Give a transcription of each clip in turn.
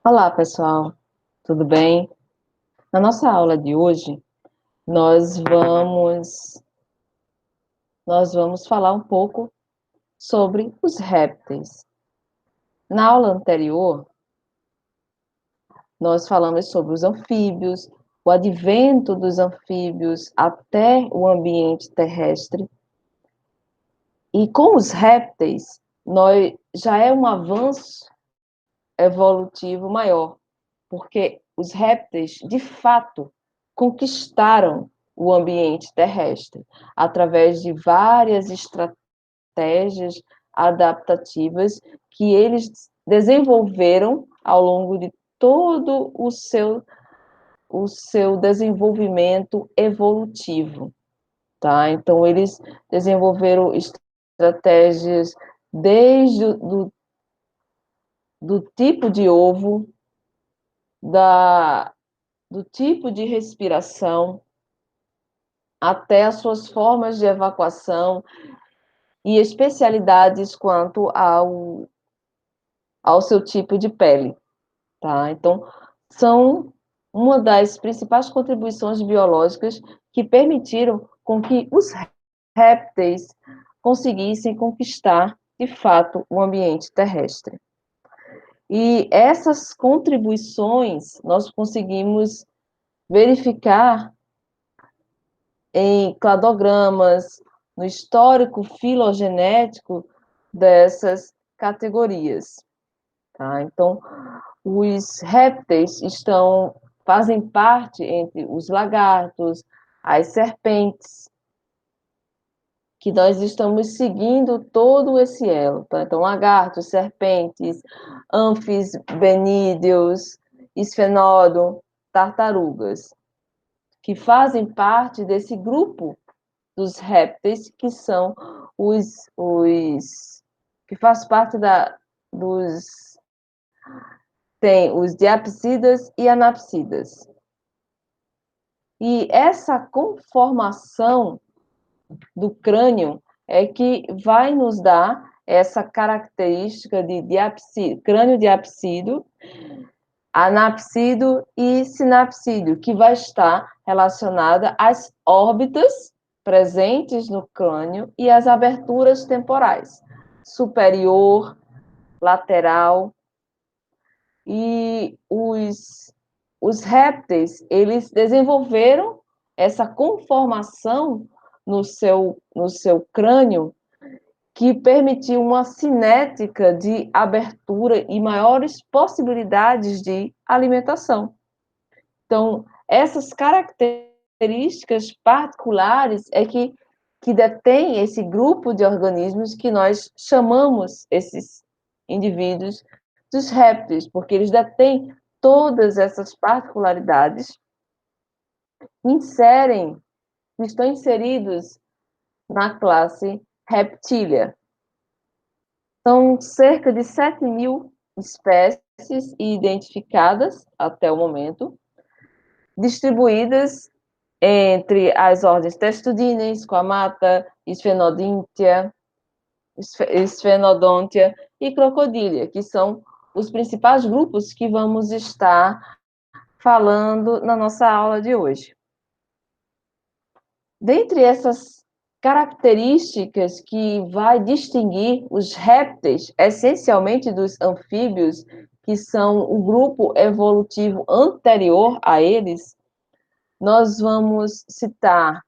Olá, pessoal, tudo bem? Na nossa aula de hoje, nós vamos nós vamos falar um pouco sobre os répteis. Na aula anterior, nós falamos sobre os anfíbios, o advento dos anfíbios até o ambiente terrestre. E com os répteis, já é um avanço evolutivo maior, porque os répteis, de fato, conquistaram o ambiente terrestre através de várias estratégias adaptativas que eles desenvolveram ao longo de todo o seu desenvolvimento evolutivo, tá? Então, eles desenvolveram estratégias desde do tipo de ovo, da, do tipo de respiração, até as suas formas de evacuação e especialidades quanto ao seu tipo de pele, tá? Então, são uma das principais contribuições biológicas que permitiram com que os répteis conseguissem conquistar, de fato, o ambiente terrestre. E essas contribuições nós conseguimos verificar em cladogramas, no histórico filogenético dessas categorias. Tá? Então, os répteis fazem parte entre os lagartos, as serpentes, que nós estamos seguindo todo esse elo. Tá? Então, lagartos, serpentes, anfisbenídeos, esfenódon, tartarugas, que fazem parte desse grupo dos répteis, que são os que faz parte dos tem os diapsidas e anapsidas. E essa conformação do crânio é que vai nos dar essa característica de crânio diapsido, anapsido e sinapsídeo, que vai estar relacionada às órbitas presentes no crânio e às aberturas temporais, superior, lateral. E os répteis, eles desenvolveram essa conformação no seu crânio, que permitiu uma cinética de abertura e maiores possibilidades de alimentação. Então, essas características particulares é que detém esse grupo de organismos que nós chamamos esses indivíduos dos répteis, porque eles detêm todas essas particularidades, estão inseridos na classe reptília. São cerca de 7.000 espécies identificadas até o momento, distribuídas entre as ordens Testudines, Squamata, Sphenodontia e Crocodilia, que são os principais grupos que vamos estar falando na nossa aula de hoje. Dentre essas características que vai distinguir os répteis, essencialmente dos anfíbios, que são o grupo evolutivo anterior a eles, nós vamos citar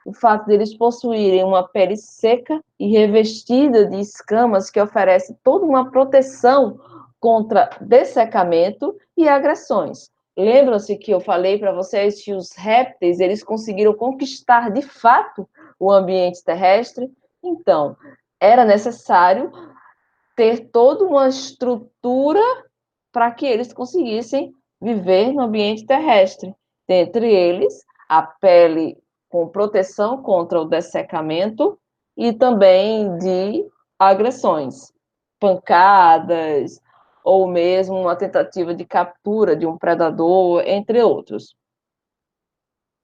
o fato deles possuírem uma pele seca e revestida de escamas que oferece toda uma proteção contra dessecamento e agressões. Lembram-se que eu falei para vocês que os répteis, eles conseguiram conquistar de fato o ambiente terrestre? Então, era necessário ter toda uma estrutura para que eles conseguissem viver no ambiente terrestre. Dentre eles, a pele com proteção contra o dessecamento e também de agressões, pancadas, ou mesmo uma tentativa de captura de um predador, entre outros.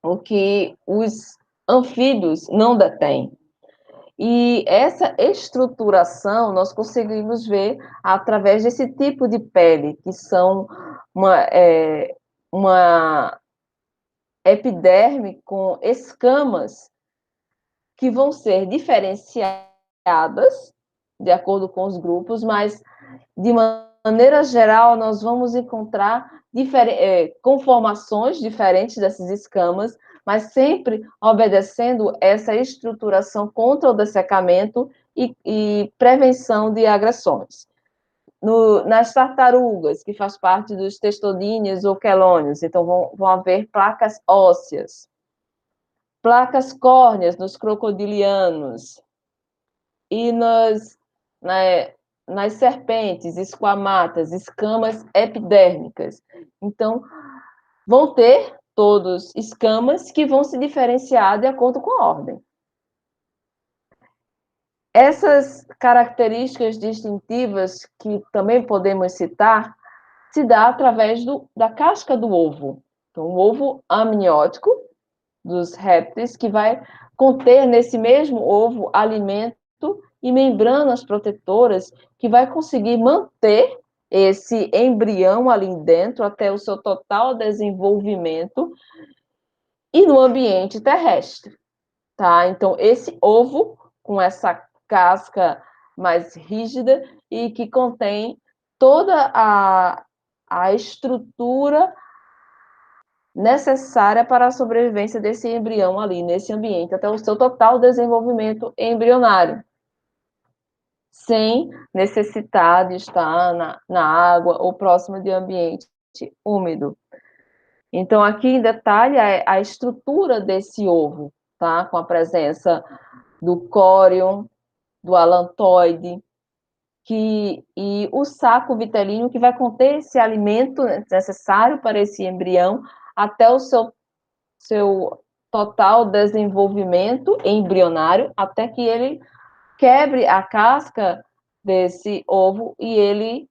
O que os anfíbios não detêm. E essa estruturação nós conseguimos ver através desse tipo de pele, que são uma epiderme com escamas que vão ser diferenciadas de acordo com os grupos, mas de maneira geral nós vamos encontrar conformações diferentes dessas escamas, mas sempre obedecendo essa estruturação contra o dessecamento e prevenção de agressões. Nas tartarugas, que faz parte dos testodíneos ou quelônios, então vão haver placas ósseas, placas córneas nos crocodilianos e nas serpentes, esquamatas, escamas epidérmicas. Então, vão ter todos escamas que vão se diferenciar de acordo com a ordem. Essas características distintivas que também podemos citar se dá através da casca do ovo. Então, o ovo amniótico dos répteis, que vai conter nesse mesmo ovo alimento e membranas protetoras, que vai conseguir manter esse embrião ali dentro até o seu total desenvolvimento e no ambiente terrestre, tá? Então, esse ovo com essa casca mais rígida e que contém toda a estrutura necessária para a sobrevivência desse embrião ali, nesse ambiente, até o seu total desenvolvimento embrionário, sem necessitar de estar na água ou próximo de ambiente úmido. Então, aqui em detalhe a estrutura desse ovo, tá? Com a presença do córion, do alantoide, e o saco vitelíneo que vai conter esse alimento necessário para esse embrião até o seu total desenvolvimento embrionário, até que ele quebre a casca desse ovo e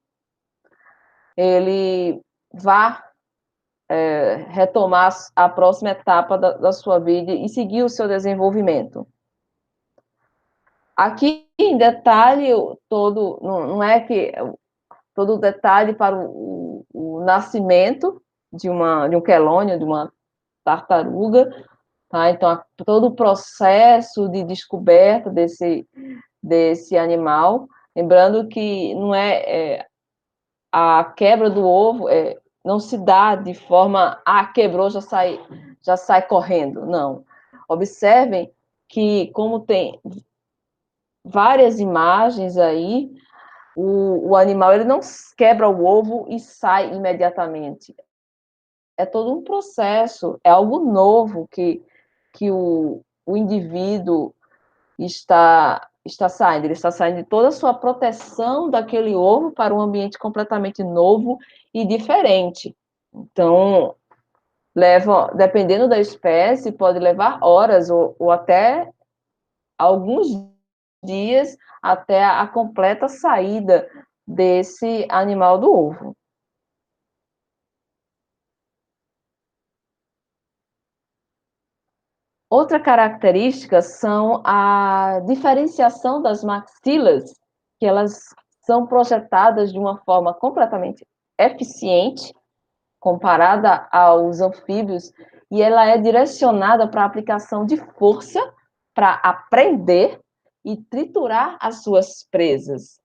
ele vá retomar a próxima etapa da sua vida e seguir o seu desenvolvimento. Aqui em detalhe, não é que todo o detalhe para o nascimento de um quelônio, de uma tartaruga, tá? Então, todo o processo de descoberta desse animal, lembrando que não a quebra do ovo não se dá de forma, quebrou, já sai correndo, não. Observem que, como tem várias imagens aí, o animal ele não quebra o ovo e sai imediatamente. É todo um processo, é algo novo que o indivíduo está saindo. Ele está saindo de toda a sua proteção daquele ovo para um ambiente completamente novo e diferente. Então, dependendo da espécie, pode levar horas ou até alguns dias até a completa saída desse animal do ovo. Outra característica são a diferenciação das maxilas, que elas são projetadas de uma forma completamente eficiente, comparada aos anfíbios, e ela é direcionada para a aplicação de força para aprender e triturar as suas presas.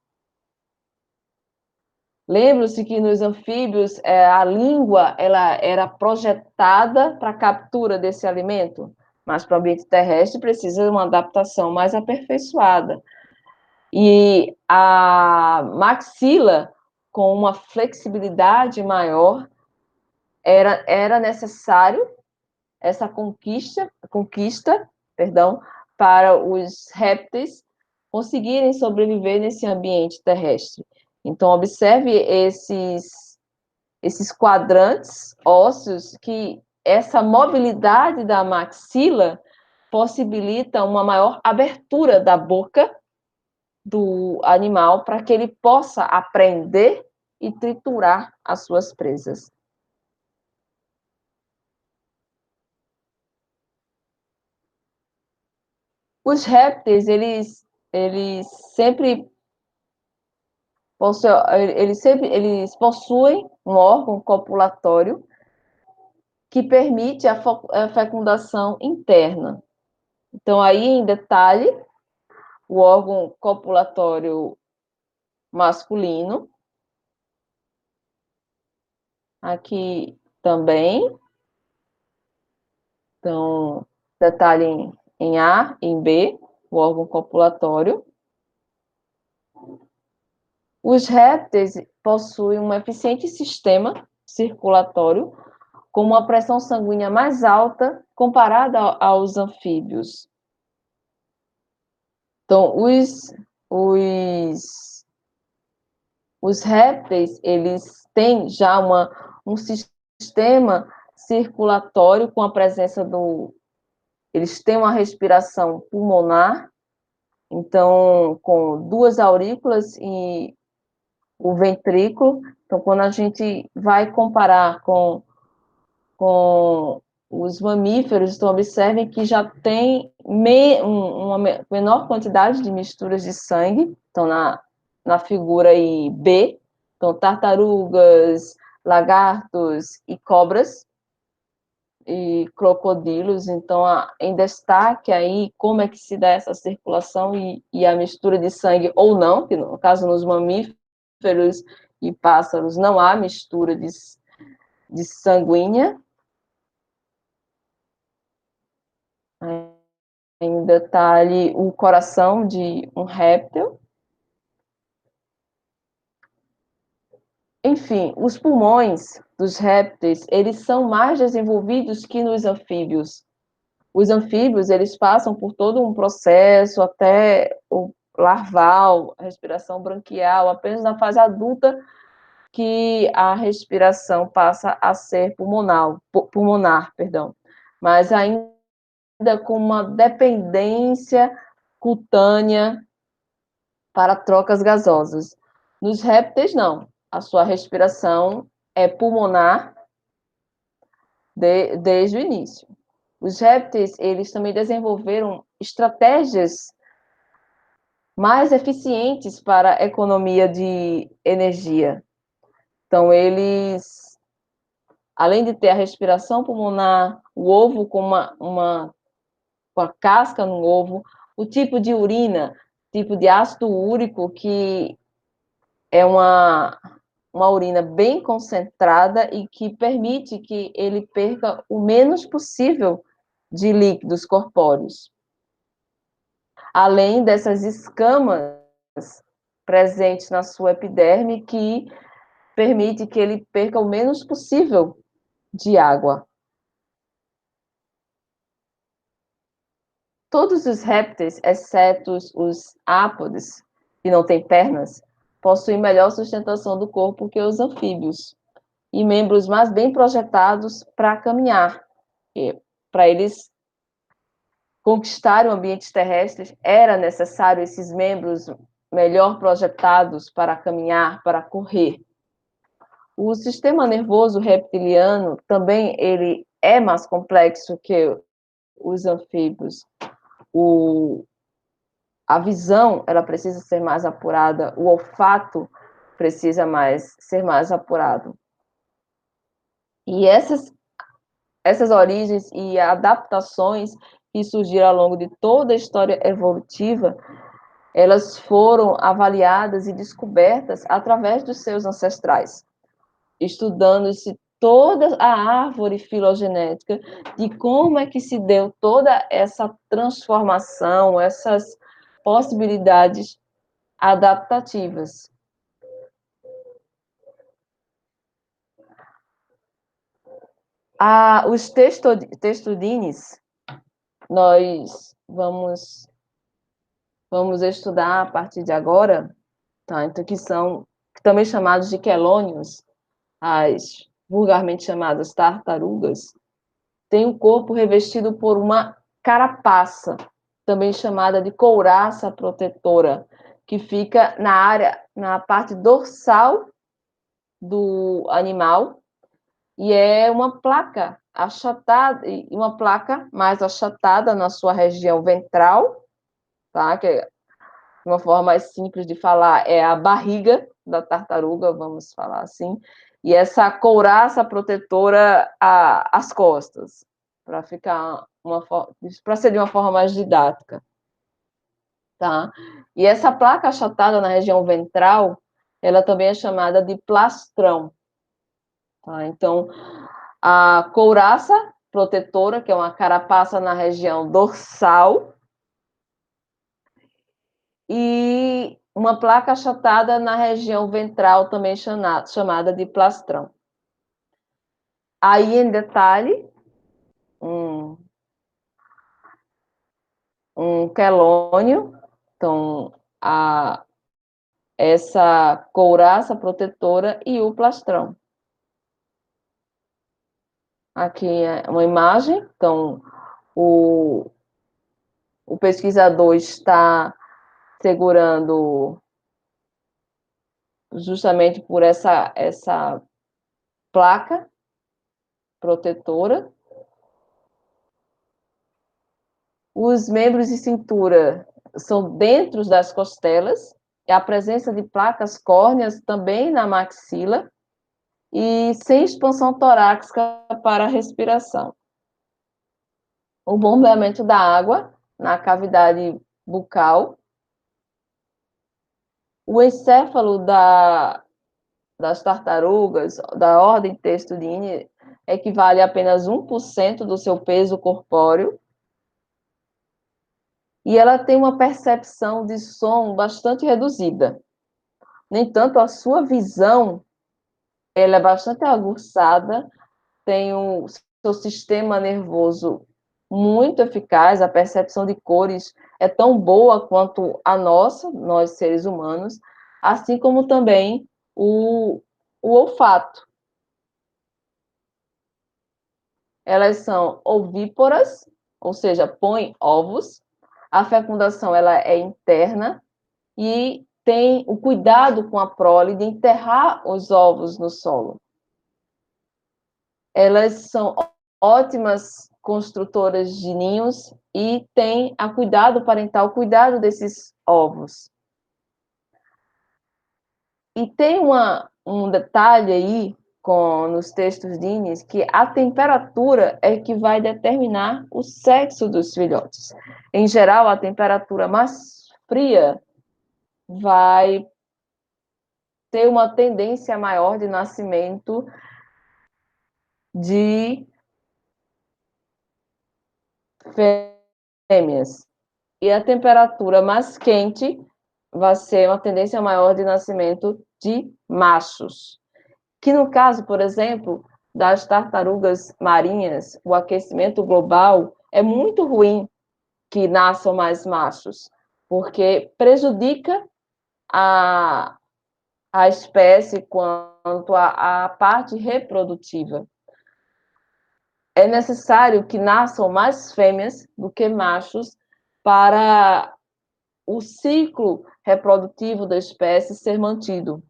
Lembra-se que nos anfíbios a língua ela era projetada para a captura desse alimento, mas para o ambiente terrestre precisa de uma adaptação mais aperfeiçoada. E a maxila, com uma flexibilidade maior, era necessário essa conquista, perdão, para os répteis conseguirem sobreviver nesse ambiente terrestre. Então, observe esses quadrantes ósseos que essa mobilidade da maxila possibilita uma maior abertura da boca do animal para que ele possa aprender e triturar as suas presas. Os répteis, eles sempre Eles possuem um órgão copulatório que permite a fecundação interna. Então, aí, em detalhe, o órgão copulatório masculino, aqui também, então, detalhe em A, em B, o órgão copulatório. Os répteis possuem um eficiente sistema circulatório, com uma pressão sanguínea mais alta comparada aos anfíbios. Então, os répteis, eles têm já um sistema circulatório com a presença do... Eles têm uma respiração pulmonar, então, com duas aurículas e o ventrículo. Então, quando a gente vai comparar com os mamíferos, então observem que já tem uma menor quantidade de misturas de sangue, então na figura aí B, então tartarugas, lagartos e cobras e crocodilos, então em destaque aí como é que se dá essa circulação e a mistura de sangue ou não, que no caso nos mamíferos e pássaros não há mistura de sanguínea. Em detalhe, o coração de um réptil. Enfim, os pulmões dos répteis, eles são mais desenvolvidos que nos anfíbios. Os anfíbios, eles passam por todo um processo, até o larval, a respiração branquial, apenas na fase adulta que a respiração passa a ser pulmonar, perdão. Mas ainda com uma dependência cutânea para trocas gasosas. Nos répteis, não. A sua respiração é pulmonar desde o início. Os répteis, eles também desenvolveram estratégias mais eficientes para a economia de energia. Então, eles, além de ter a respiração pulmonar, o ovo com com a casca no ovo, o tipo de urina, tipo de ácido úrico, que é uma urina bem concentrada e que permite que ele perca o menos possível de líquidos corpóreos. Além dessas escamas presentes na sua epiderme, que permite que ele perca o menos possível de água. Todos os répteis, exceto os ápodes, que não têm pernas, possuem melhor sustentação do corpo que os anfíbios e membros mais bem projetados para caminhar. Para eles conquistarem ambientes terrestres, era necessário esses membros melhor projetados para caminhar, para correr. O sistema nervoso reptiliano também ele é mais complexo que os anfíbios. A visão ela precisa ser mais apurada, o olfato precisa ser mais apurado. E essas origens e adaptações que surgiram ao longo de toda a história evolutiva, elas foram avaliadas e descobertas através dos seus ancestrais, estudando-se toda a árvore filogenética de como é que se deu toda essa transformação, essas possibilidades adaptativas. Os testudines, nós vamos estudar a partir de agora, tá? Então, que são também chamados de quelônios, as vulgarmente chamadas tartarugas, tem o corpo revestido por uma carapaça, também chamada de couraça protetora, que fica na parte dorsal do animal, e é uma placa achatada, uma placa mais achatada na sua região ventral, tá? Que uma forma mais simples de falar é a barriga, da tartaruga, vamos falar assim, e essa couraça protetora às costas, para ficar para ser de uma forma mais didática, tá? E essa placa achatada na região ventral, ela também é chamada de plastrão, tá? Então, a couraça protetora, que é uma carapaça na região dorsal, e uma placa achatada na região ventral, também chamada de plastrão. Aí, em detalhe, um, um quelônio, então, essa couraça protetora e o plastrão. Aqui é uma imagem, então, o, o pesquisador está segurando justamente por essa placa protetora. Os membros de cintura são dentro das costelas, e a presença de placas córneas também na maxila, e sem expansão torácica para a respiração. O bombeamento da água na cavidade bucal. O encéfalo das tartarugas, da ordem Testudine, equivale a apenas 1% do seu peso corpóreo, e ela tem uma percepção de som bastante reduzida. No entanto, a sua visão ela é bastante aguçada, tem o seu sistema nervoso muito eficaz, a percepção de cores é tão boa quanto a nossa, nós seres humanos, assim como também o olfato. Elas são ovíparas, ou seja, põem ovos, a fecundação ela é interna e tem o cuidado com a prole de enterrar os ovos no solo. Elas são ótimas construtoras de ninhos e têm a cuidado parental, cuidado desses ovos. E tem um detalhe aí nos textos Dines, que a temperatura é que vai determinar o sexo dos filhotes. Em geral, a temperatura mais fria vai ter uma tendência maior de nascimento de fêmeas. E a temperatura mais quente vai ser uma tendência maior de nascimento de machos. Que no caso, por exemplo, das tartarugas marinhas, o aquecimento global é muito ruim que nasçam mais machos, porque prejudica a espécie quanto à parte reprodutiva. É necessário que nasçam mais fêmeas do que machos para o ciclo reprodutivo da espécie ser mantido.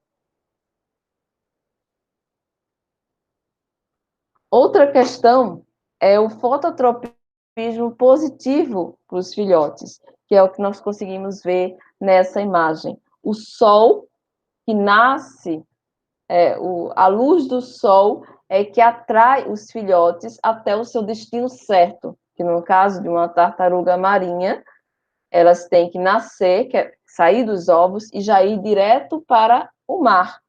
Outra questão é o fototropismo positivo para os filhotes, que é o que nós conseguimos ver nessa imagem. O sol que nasce, a luz do sol é que atrai os filhotes até o seu destino certo, que no caso de uma tartaruga marinha, elas têm que nascer, sair dos ovos e já ir direto para o mar.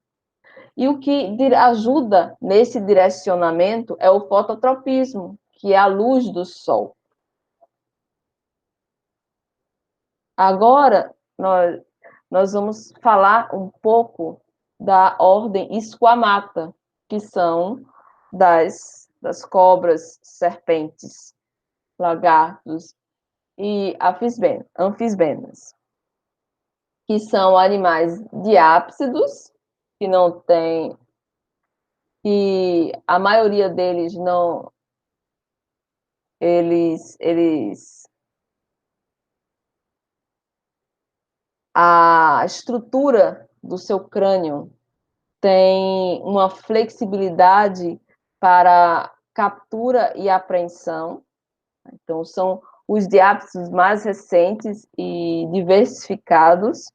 E o que ajuda nesse direcionamento é o fototropismo, que é a luz do sol. Agora, nós vamos falar um pouco da ordem Squamata, que são das cobras, serpentes, lagartos e anfisbenas, que são animais diápsidos, que não têm, que a maioria deles não, a estrutura do seu crânio tem uma flexibilidade para captura e apreensão. Então, são os diápsidos mais recentes e diversificados.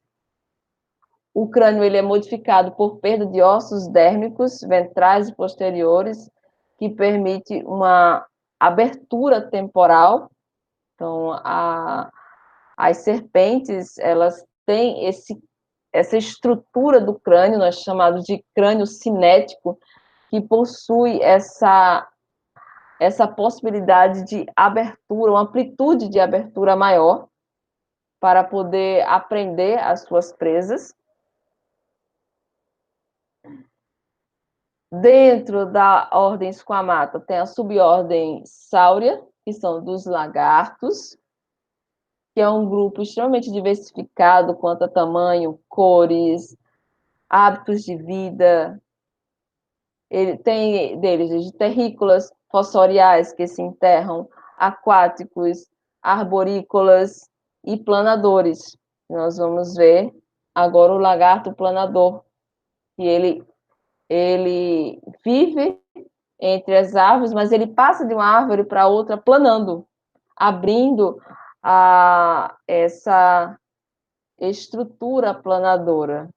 O crânio ele é modificado por perda de ossos dérmicos, ventrais e posteriores, que permite uma abertura temporal. Então, as serpentes, elas têm essa estrutura do crânio, nós chamamos de crânio cinético, que possui essa possibilidade de abertura, uma amplitude de abertura maior, para poder aprender as suas presas. Dentro da ordem Squamata tem a subordem Sauria, que são dos lagartos, que é um grupo extremamente diversificado quanto a tamanho, cores, hábitos de vida. Ele tem deles de terrícolas fossoriais que se enterram, aquáticos, arborícolas e planadores. Nós vamos ver agora o lagarto planador, que ele vive entre as árvores, mas ele passa de uma árvore para outra planando, abrindo essa estrutura planadora.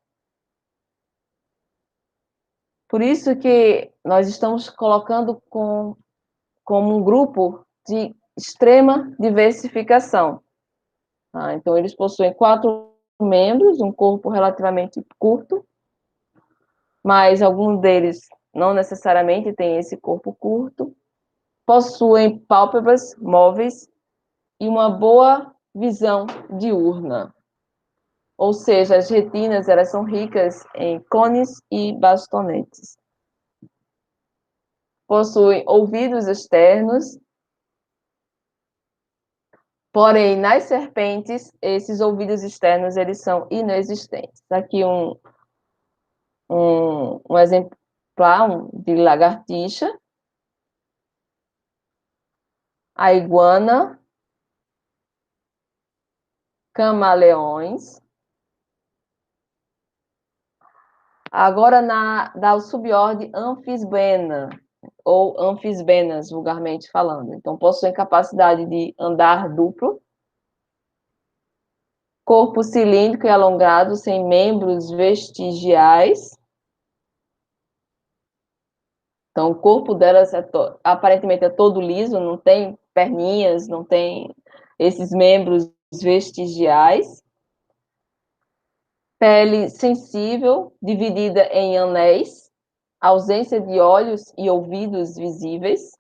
Por isso que nós estamos colocando como um grupo de extrema diversificação. Tá? Então, eles possuem 4 membros, um corpo relativamente curto, mas alguns deles não necessariamente têm esse corpo curto, possuem pálpebras móveis e uma boa visão diurna. Ou seja, as retinas elas são ricas em cones e bastonetes. Possuem ouvidos externos, porém, nas serpentes, esses ouvidos externos eles são inexistentes. Aqui um exemplar de lagartixa, a iguana, camaleões. Agora, da subordem Amphisbaena, ou anfisbenas, vulgarmente falando. Então, possuem capacidade de andar duplo, corpo cilíndrico e alongado, sem membros vestigiais. Então, o corpo delas aparentemente é todo liso, não tem perninhas, não tem esses membros vestigiais. Pele sensível, dividida em anéis, ausência de olhos e ouvidos visíveis.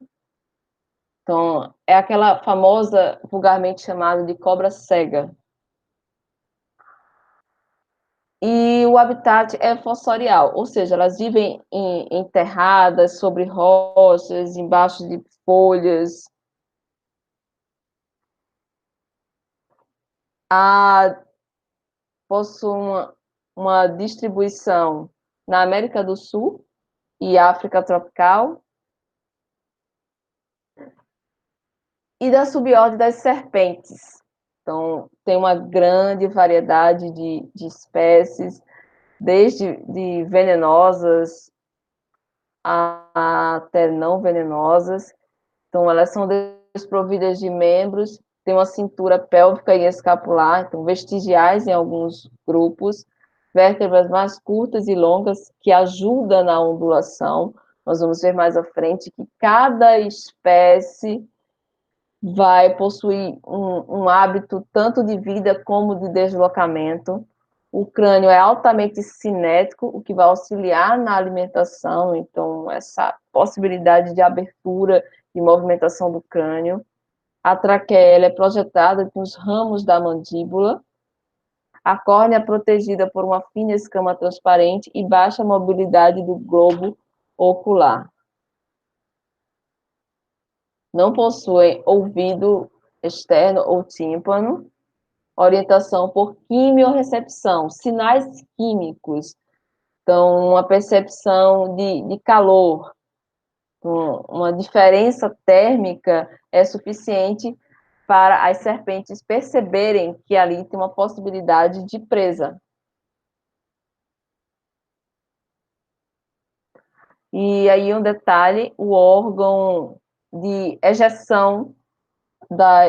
Então, é aquela famosa, vulgarmente chamada de cobra cega. E o habitat é fossorial, ou seja, elas vivem enterradas, sobre rochas, embaixo de folhas. Possui uma distribuição na América do Sul e África tropical, e da subordem das serpentes. Então, tem uma grande variedade de espécies, desde de venenosas até não venenosas. Então, elas são desprovidas de membros, têm uma cintura pélvica e escapular, então vestigiais em alguns grupos, vértebras mais curtas e longas que ajudam na ondulação. Nós vamos ver mais à frente que cada espécie vai possuir um hábito tanto de vida como de deslocamento. O crânio é altamente cinético, o que vai auxiliar na alimentação, então, essa possibilidade de abertura e movimentação do crânio. A traqueia é projetada com os ramos da mandíbula. A córnea é protegida por uma fina escama transparente e baixa mobilidade do globo ocular. Não possuem ouvido externo ou tímpano. Orientação por quimiorrecepção, sinais químicos. Então, uma percepção de calor, uma diferença térmica é suficiente para as serpentes perceberem que ali tem uma possibilidade de presa. E aí um detalhe, o órgão de ejeção da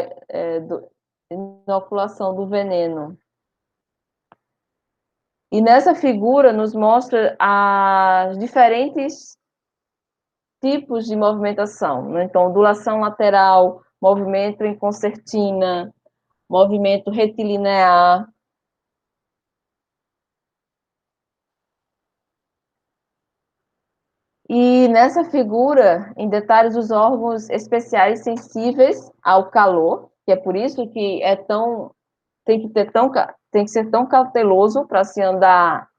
inoculação do veneno. E nessa figura nos mostra as diferentes tipos de movimentação, né? Então, ondulação lateral, movimento em concertina, movimento retilinear. E nessa figura, em detalhes, os órgãos especiais sensíveis ao calor, que é por isso que tem que ser tão cauteloso para se andar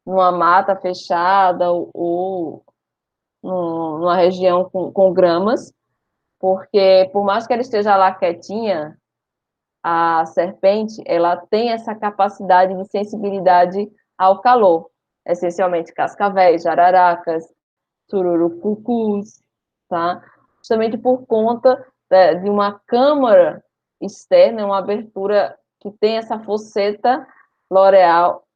numa mata fechada ou numa região com gramas, porque por mais que ela esteja lá quietinha, a serpente, ela tem essa capacidade de sensibilidade ao calor, essencialmente cascavéis, jararacas, sururucucus, tá? Justamente por conta de uma câmara externa, uma abertura que tem essa fosseta loreal,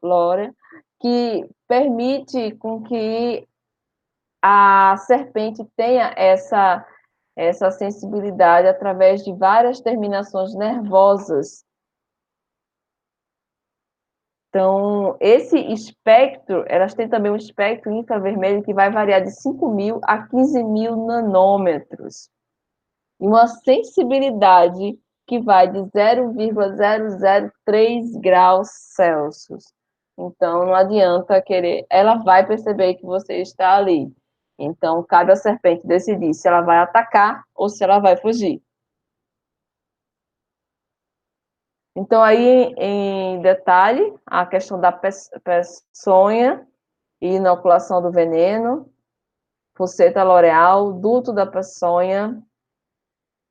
lórea, que permite com que a serpente tenha essa sensibilidade através de várias terminações nervosas. Então, esse espectro, elas têm também um espectro infravermelho que vai variar de 5.000 a 15.000 nanômetros. E uma sensibilidade que vai de 0,003 graus Celsius. Então, não adianta querer, ela vai perceber que você está ali. Então, cabe à serpente decidir se ela vai atacar ou se ela vai fugir. Então, aí, em detalhe, a questão da peçonha e inoculação do veneno, fosseta loreal, duto da peçonha,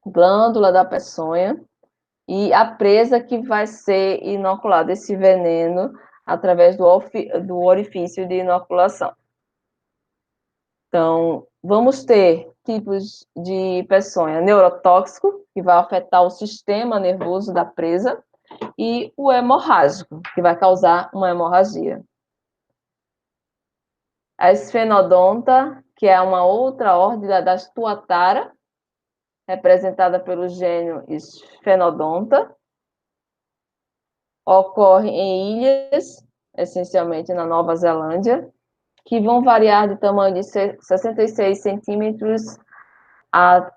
glândula da peçonha, e a presa que vai ser inoculada esse veneno através do orifício de inoculação. Então, vamos ter tipos de peçonha neurotóxico, que vai afetar o sistema nervoso da presa, e o hemorrágico, que vai causar uma hemorragia. A esfenodonta, que é uma outra ordem das tuatara, representada pelo gênio Sphenodonta, ocorre em ilhas, essencialmente na Nova Zelândia, que vão variar de tamanho de 66 centímetros a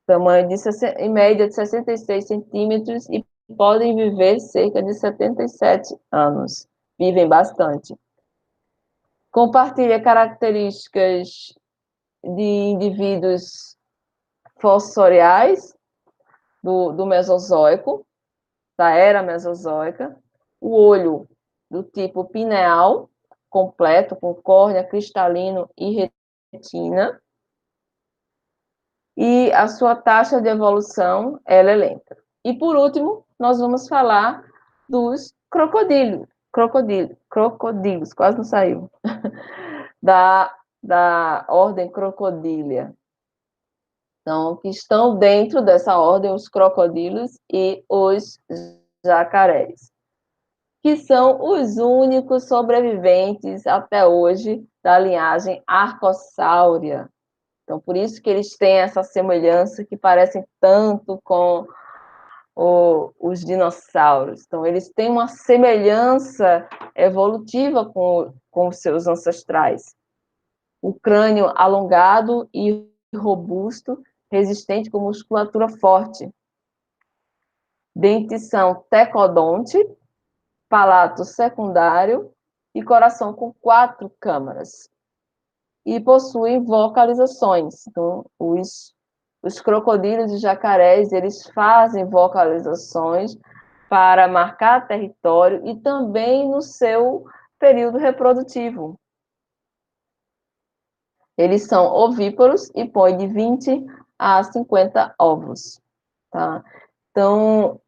tamanho de, em média, de 66 centímetros e podem viver cerca de 77 anos. Vivem bastante. Compartilha características de indivíduos fossoriais do Mesozoico, da era Mesozoica, o olho do tipo pineal, completo, com córnea, cristalino e retina, e a sua taxa de evolução ela é lenta. E, por último, nós vamos falar dos crocodilos, quase não saiu, da ordem Crocodilia. Então, que estão dentro dessa ordem os crocodilos e os jacarés, que são os únicos sobreviventes até hoje da linhagem arcossáurea. Então, por isso que eles têm essa semelhança que parecem tanto com os dinossauros. Então, eles têm uma semelhança evolutiva com os seus ancestrais. O crânio alongado e robusto, resistente com musculatura forte. Dentição tecodonte, palato secundário e coração com 4 câmaras. E possuem vocalizações. Então, os crocodilos e jacarés, eles fazem vocalizações para marcar território e também no seu período reprodutivo. Eles são ovíparos e põem de 20 a 50 ovos. Tá? Então,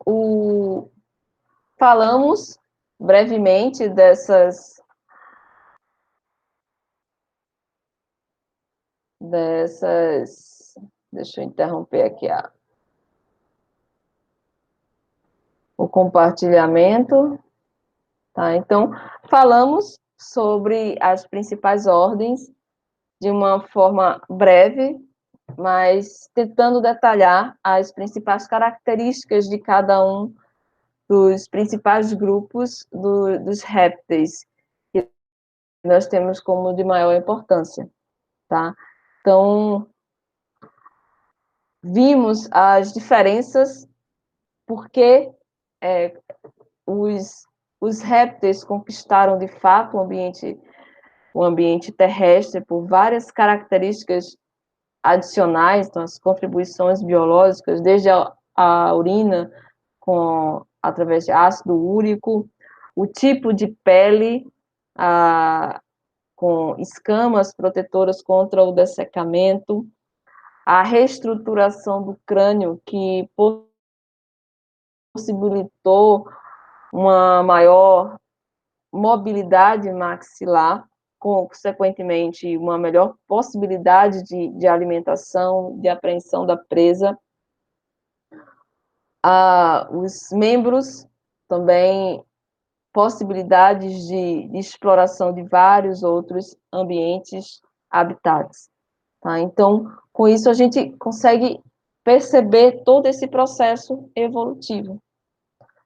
falamos brevemente deixa eu interromper aqui o compartilhamento. Tá? Então, falamos sobre as principais ordens de uma forma breve, mas tentando detalhar as principais características de cada um dos principais grupos dos répteis que nós temos como de maior importância, tá? Então, vimos as diferenças, porque é, os répteis conquistaram de fato o ambiente terrestre por várias características adicionais, então as contribuições biológicas, desde a urina através de ácido úrico, o tipo de pele com escamas protetoras contra o dessecamento, a reestruturação do crânio que possibilitou uma maior mobilidade maxilar, consequentemente, uma melhor possibilidade de alimentação, de apreensão da presa. Os membros também possibilidades de exploração de vários outros ambientes habitats. Tá? Então, com isso, a gente consegue perceber todo esse processo evolutivo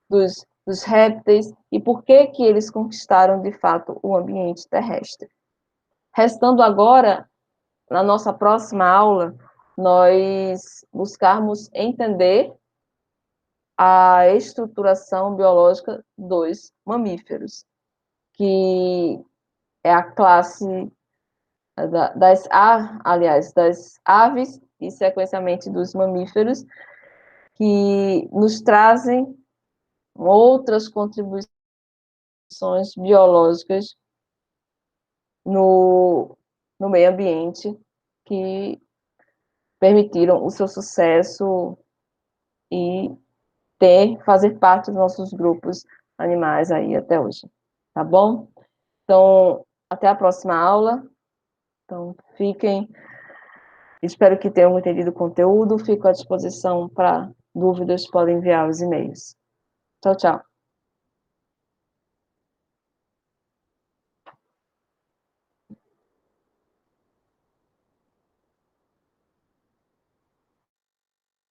dos répteis e por que eles conquistaram, de fato, o ambiente terrestre. Restando agora, na nossa próxima aula, nós buscarmos entender a estruturação biológica dos mamíferos, que é a classe das aves e, sequencialmente, dos mamíferos, que nos trazem outras contribuições biológicas no meio ambiente que permitiram o seu sucesso e fazer parte dos nossos grupos animais aí até hoje, tá bom? Então, até a próxima aula. Então, espero que tenham entendido o conteúdo, fico à disposição para dúvidas, podem enviar os e-mails. Tchau, tchau.